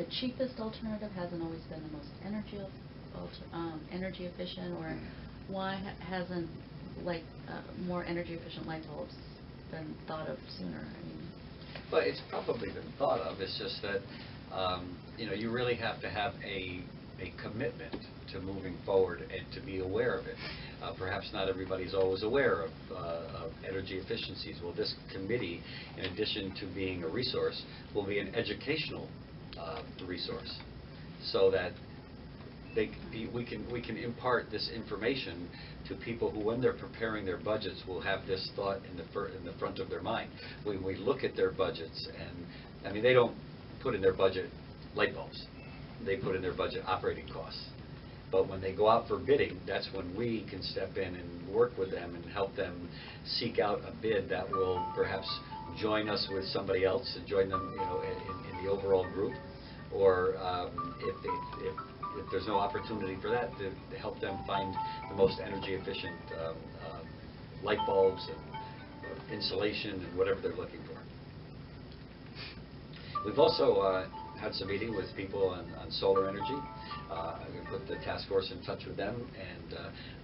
the cheapest alternative hasn't always been the most energy efficient, or why hasn't like more energy efficient light bulbs been thought of sooner? I mean, well, it's probably been thought of. It's just that you really have to have a commitment to moving forward and to be aware of it. Perhaps not everybody's always aware of energy efficiencies. Well, this committee, in addition to being a resource, will be an educational resource, so that we can impart this information to people who, when they're preparing their budgets, will have this thought in the front of their mind. When we look at their budgets, and I mean, they don't put in their budget light bulbs. They put in their budget operating costs. But when they go out for bidding, that's when we can step in and work with them and help them seek out a bid that will perhaps join us with somebody else and join them, in the overall group, or if there's no opportunity for that, to help them find the most energy efficient light bulbs and insulation and whatever they're looking for. We've also had some meeting with people on solar energy. I'm going to put the task force in touch with them and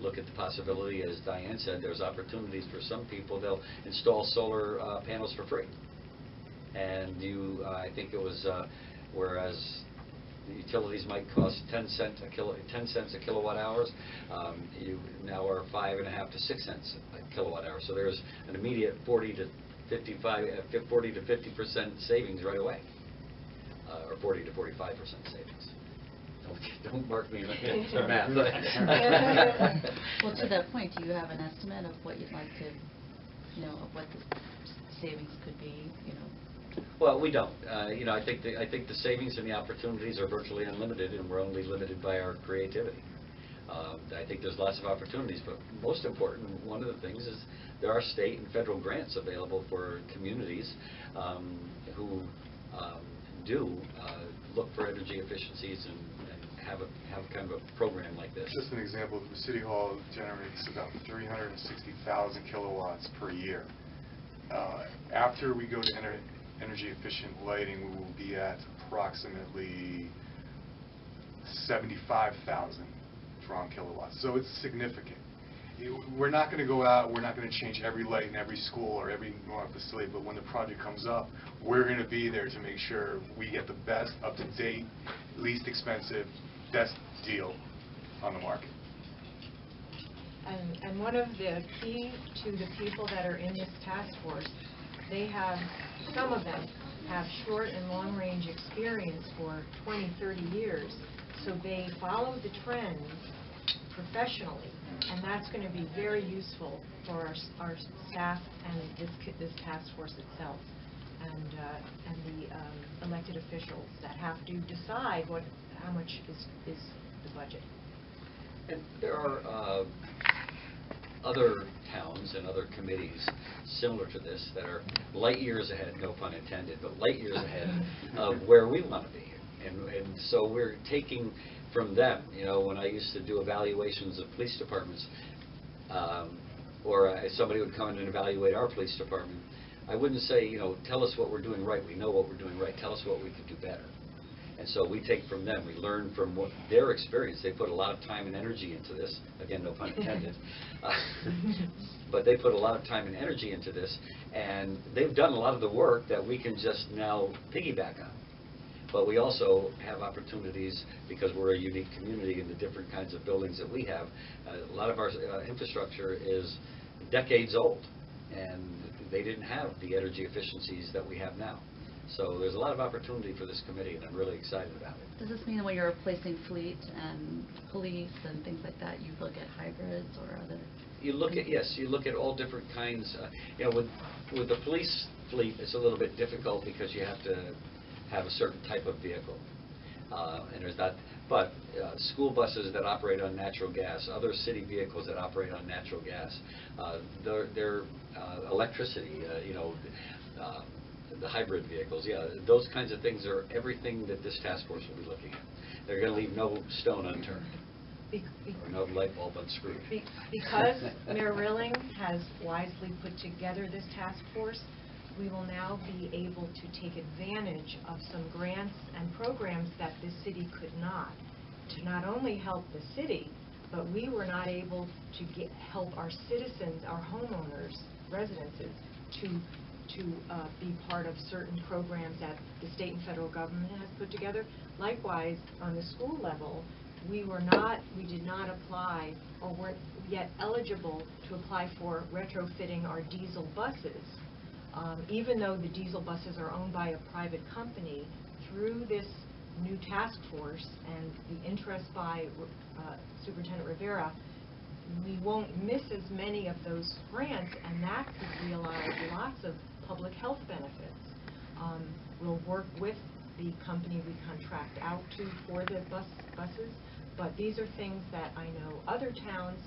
look at the possibility. As Diane said, there's opportunities for some people. They'll install solar panels for free. And I think it was, whereas the utilities might cost 10 cents a kilowatt hours, you now are 5.5 to 6 cents a kilowatt hour. So there's an immediate 40 to 50% savings right away, or 40 to 45% savings. Don't mark me for math. Well, to that point, do you have an estimate of what you'd like to, of what the savings could be? Well, we don't. I think the savings and the opportunities are virtually unlimited, and we're only limited by our creativity. I think there's lots of opportunities, but most important, one of the things is there are state and federal grants available for communities who do look for energy efficiencies and have kind of a program like this. Just an example, the City Hall generates about 360,000 kilowatts per year. After we go to energy efficient lighting, we will be at approximately 75,000 drawn kilowatts. So it's significant. We're not going to go out, we're not going to change every light in every school or every Norwalk facility, but when the project comes up, we're going to be there to make sure we get the best, up-to-date, least expensive, best deal on the market. And one of the key to the people that are in this task force, some of them have short and long range experience for 20, 30 years, so they follow the trends professionally, and that's going to be very useful for our staff and this task force itself, and the elected officials that have to decide how much is the budget. And there are other towns and other committees similar to this that are light years ahead, no pun intended, but light years ahead of where we want to be. And so we're taking from them. When I used to do evaluations of police departments, or somebody would come in and evaluate our police department, I wouldn't say, tell us what we're doing right. We know what we're doing right. Tell us what we could do better. And so we take from them. We learn from their experience. They put a lot of time and energy into this. Again, no pun intended. But they put a lot of time and energy into this, and they've done a lot of the work that we can just now piggyback on. But we also have opportunities, because we're a unique community in the different kinds of buildings that we have. A lot of our infrastructure is decades old, and they didn't have the energy efficiencies that we have now. So there's a lot of opportunity for this committee, and I'm really excited about it. Does this mean when you're replacing fleet and police and things like that, you look at hybrids or other? You look at all different kinds. With the police fleet, it's a little bit difficult because you have to have a certain type of vehicle, and there's that. But school buses that operate on natural gas, other city vehicles that operate on natural gas, their electricity, the hybrid vehicles, those kinds of things are everything that this task force will be looking at. They're going to leave no stone unturned, or no light bulb unscrewed. Because Mayor Rilling has wisely put together this task force, we will now be able to take advantage of some grants and programs programs that this city could not, to not only help the city, but we were not able to help our citizens, our homeowners, residences, to be part of certain programs that the state and federal government has put together. Likewise, on the school level, we did not apply or weren't yet eligible to apply for retrofitting our diesel buses. Even though the diesel buses are owned by a private company, through this new task force and the interest by Superintendent Rivera, we won't miss as many of those grants, and that could realize lots of public health benefits. We'll work with the company we contract out to for the buses, but these are things that I know other towns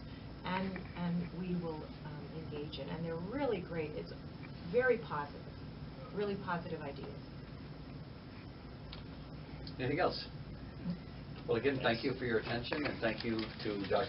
and we will engage in, and they're really great. It's very positive, really positive ideas. Anything else? Well, again, thank you for your attention, and thank you to Dr.